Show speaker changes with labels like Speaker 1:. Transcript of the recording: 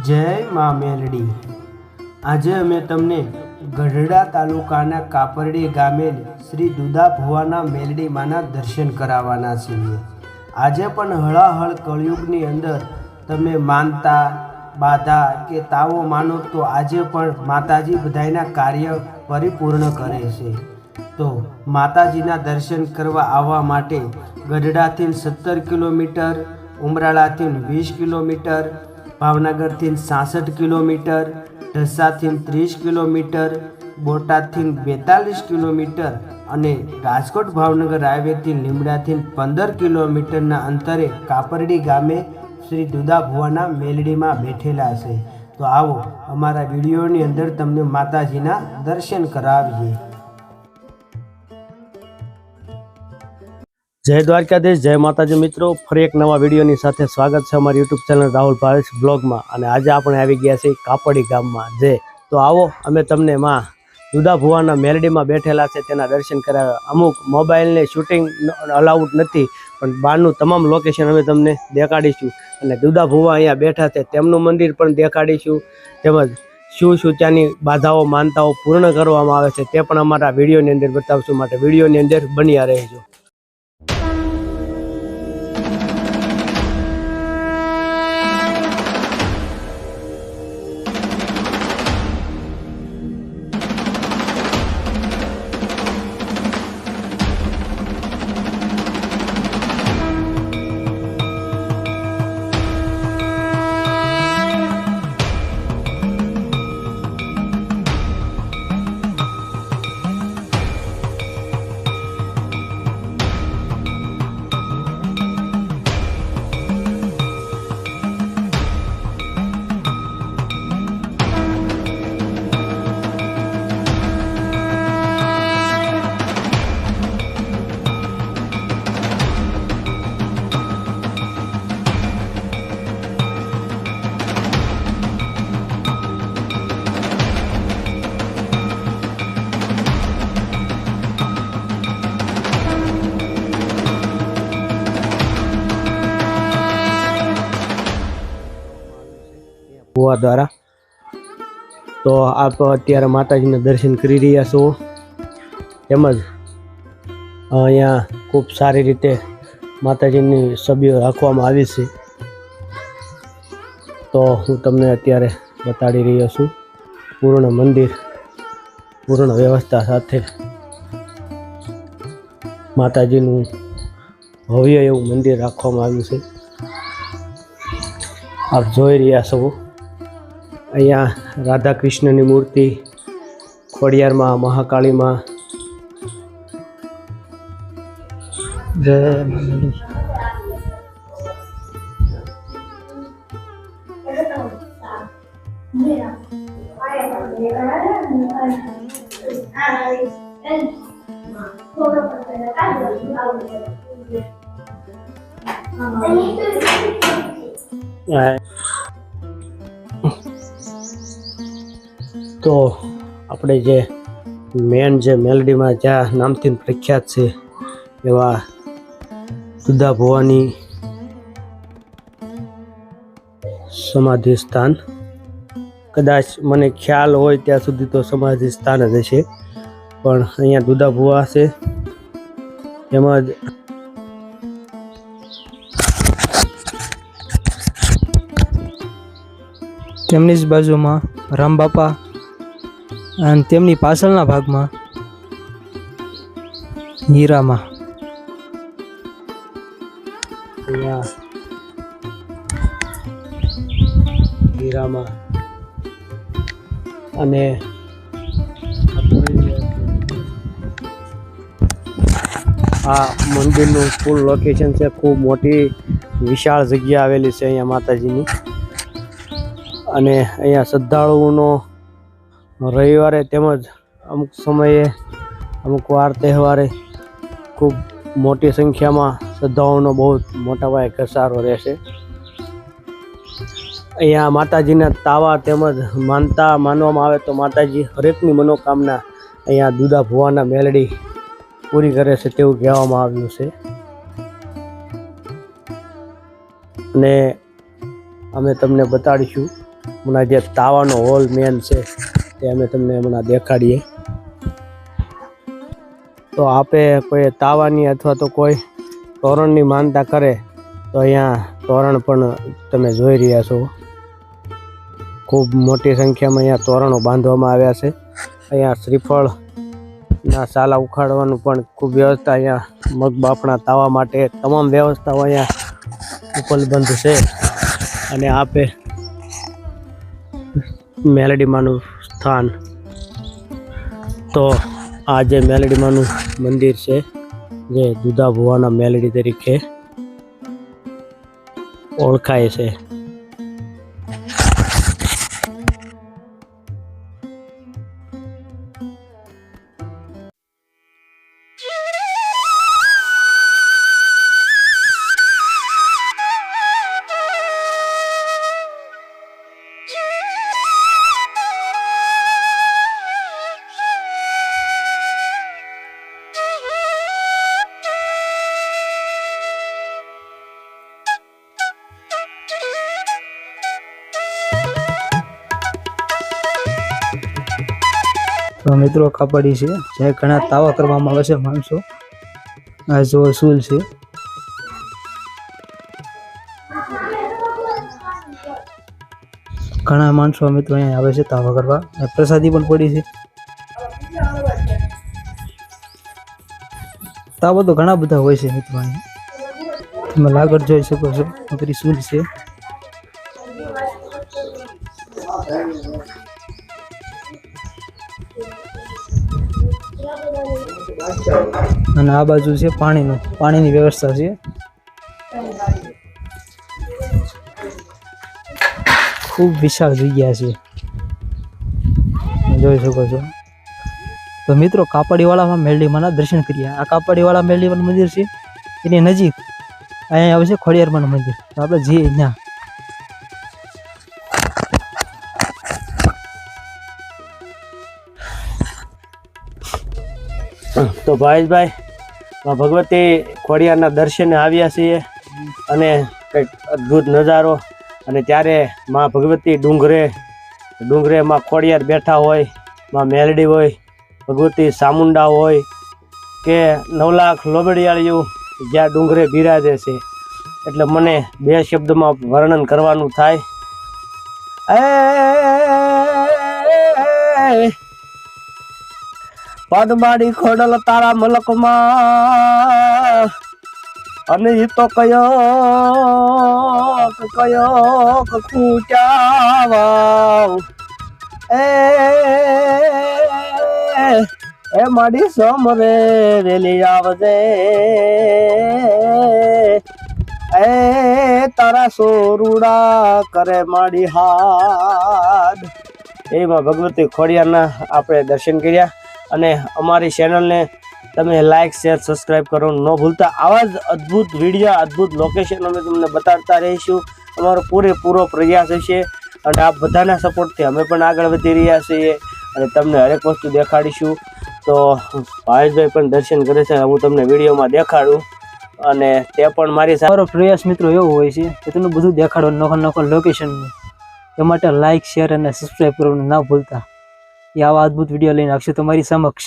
Speaker 1: જય મા મેલડી। આજે અમે તમને ગઢડા તાલુકાના કાપરડી ગામે શ્રી દુદા ભુવાના મેલડી માના દર્શન કરાવવાના છીએ। આજે પણ હળાહળ કળયુગની અંદર તમે માનતા બાધા કે તાવો માનો તો આજે પણ માતાજી બધાયના કાર્ય પરિપૂર્ણ કરે છે। તો માતાજીના દર્શન કરવા આવવા માટે ગઢડાથી 17 કિલોમીટર, ઉમરાળાથી 20 કિલોમીટર, ભાવનગરથી 66 કિલોમીટર, ઢસાથી 30 કિલોમીટર, બોટાદથી 42 કિલોમીટર અને રાજકોટ ભાવનગર હાઈવેથી લીમડાથી 15 કિલોમીટરના અંતરે કાપરડી ગામે શ્રી દુદા ભુવાના મેલડીમાં બેઠેલા છે। તો આવો અમારા વિડીયોની અંદર તમને માતાજીના દર્શન કરાવીએ।
Speaker 2: જય દ્વારકાધીશ, જય માતાજી મિત્રો। ફરી એક નવા વિડીયોની સાથે સ્વાગત છે અમારી યુટ્યુબ ચેનલ રાહુલ ભાવેશ બ્લોગમાં। અને આજે આપણે આવી ગયા છીએ કાપરડી ગામમાં। તો આવો અમે તમને માં દુદા ભુવાના મેલડીમાં બેઠેલા છે તેના દર્શન કરાવ્યા। અમુક મોબાઈલને શૂટિંગ અલાઉડ નથી, પણ બહારનું તમામ લોકેશન અમે તમને દેખાડીશું। અને દુદા ભુવા અહીંયા બેઠા છે તેમનું મંદિર પણ દેખાડીશું, તેમજ શું ત્યાંની બાધાઓ માનતાઓ પૂર્ણ કરવામાં આવે છે તે પણ અમારા વિડીયોની અંદર બતાવશું, માટે વિડીયોની અંદર બન્યા રહેજો। ભુવા દ્વારા તો આપ અત્યારે માતાજીના દર્શન કરી રહ્યા છો, તેમજ અહીંયા ખૂબ સારી રીતે માતાજીની છબીઓ રાખવામાં આવી છે। તો હું તમને અત્યારે બતાડી રહ્યો છું પૂર્ણ મંદિર, પૂર્ણ વ્યવસ્થા સાથે માતાજીનું ભવ્ય એવું મંદિર રાખવામાં આવ્યું છે। આપ જોઈ રહ્યા છો અહીંયા રાધા કૃષ્ણની મૂર્તિ, ખોડિયારમાં મહાકાળીમાં, જય તો આપણે જે મેન જે મેલડીમાં જ્યાં નામથી પ્રખ્યાત છે એવા દુદા ભુવાની સમાધિ સ્થાન, કદાચ મને ખ્યાલ હોય ત્યાં સુધી તો સમાધિ સ્થાન જ હશે, પણ અહીંયા દુદા ભુવા છે। તેમજ
Speaker 3: તેમની જ બાજુમાં રામબાપા અને તેમની પાછળના ભાગમાં હીરામાં
Speaker 2: અહીંયા હીરામાં અને આ મંદિરનું ફૂલ લોકેશન છે, ખૂબ મોટી વિશાળ જગ્યા આવેલી છે અહીંયા માતાજીની। અને અહીંયા શ્રદ્ધાળુઓનો રવિવારે તેમજ અમુક સમયે અમુક વાર તહેવારે ખૂબ મોટી સંખ્યામાં શ્રદ્ધાળુઓનો બહુ મોટા પાયે ઘસારો રહેશે। અહીંયા માતાજીના તાવા તેમજ માનતા માનવામાં આવે તો માતાજી હરેકની મનોકામના અહીંયા દુદા ભુવાના મેલડી પૂરી કરે છે તેવું કહેવામાં આવ્યું છે। અને અમે તમને બતાડીશું હમણાં જે તાવાનો હોલ મેન છે તે અમે તમને હમણાં દેખાડીએ. તો આપે કોઈ તાવાની અથવા તો કોઈ તોરણની માનતા કરે તો અહીંયા તોરણ પણ તમે જોઈ રહ્યા છો. ખૂબ મોટી સંખ્યામાં અહીંયા તોરણો બાંધવામાં આવ્યા છે. અહીંયા શ્રીફળના સાલા ઉખાડવાનું પણ ખૂબ વ્યવસ્થા, અહીંયા મગ બાફણા તાવા માટે તમામ વ્યવસ્થાઓ અહીંયા ઉપલબ્ધ છે. અને આપે મેલડીમાનું સ્થાન, તો આ જે મેલડીમાનું મંદિર છે જે દુધા ભુવાના મેલડી તરીકે ઓળખાય છે.
Speaker 3: તો મિત્રો કાપડી છે જ્યાં ઘણા તાવા કરવામાં આવે છે માણસો. આ જો સૂલ છે. ઘણા માણસો મિત્રો અહીંયા આવે છે તાવા કરવા. અને પ્રસાદી પણ પડી છે. તાવા તો ઘણા બધા હોય છે મિત્રો અહીંયા. તમે આગળ જોઈ શકો છો. નકરી સૂલ છે. અને આ બાજુ છે પાણીની વ્યવસ્થા છે. ખૂબ વિશાળ જગ્યા છે, જોઈ શકો છો. તો મિત્રો કાપડીવાળામાં મેલડીમાના દર્શન કર્યા. આ કાપડીવાળા મેલડીમાનું મંદિર છે એની નજીક અહીંયા આવે છે ખોડિયારમાંનું મંદિર. તો આપણે જઈએ ત્યાં.
Speaker 2: તો ભાઈ ભગવતી ખોડિયારના દર્શને આવ્યા છીએ અને કંઈક અદ્ભુત નજારો. અને ત્યારે માં ભગવતી ડુંગરે માં ખોડિયાર બેઠા હોય, માં મેલડી હોય, ભગવતી ચામુંડા હોય કે 9 લાખ લોબડિયાળીઓ જ્યાં ડુંગરે બિરાજે છે. એટલે મને 2 શબ્દમાં વર્ણન કરવાનું થાય. પદમાડી ખોડલ તારા મલકમાં, અને એ તો કયો કૂચાવાવ એ માડી સમરે વેલી આવજે, એ તારા સોરુડા કરે માડી હાડ. એમાં ભગવતી ખોડિયારના આપણે દર્શન કર્યા. અને અમારી ચેનલને તમે લાઇક, શેર, સબસ્ક્રાઈબ કરવાનું ન ભૂલતા. આવા જ અદ્ભુત વિડીયો, અદ્ભુત લોકેશન અમે તમને બતાડતા રહીશું. અમારો પૂરેપૂરો પ્રયાસ હશે અને આપ બધાના સપોર્ટથી અમે પણ આગળ વધી રહ્યા છીએ અને તમને હરેક વસ્તુ દેખાડીશું. તો ભાવેશભાઈ પણ દર્શન કરે છે, હું તમને વિડીયોમાં દેખાડું. અને તે પણ મારી સાથે
Speaker 3: મારો પ્રયાસ મિત્રો એવો હોય છે કે તમને બધું દેખાડવાનું, નોખો લોકેશનનું. એ માટે લાઇક, શેર અને સબસ્ક્રાઈબ કરવાનું ના ભૂલતા. એ આવા અદ્ભુત વિડીયો લઈને આવશે તમારી સમક્ષ.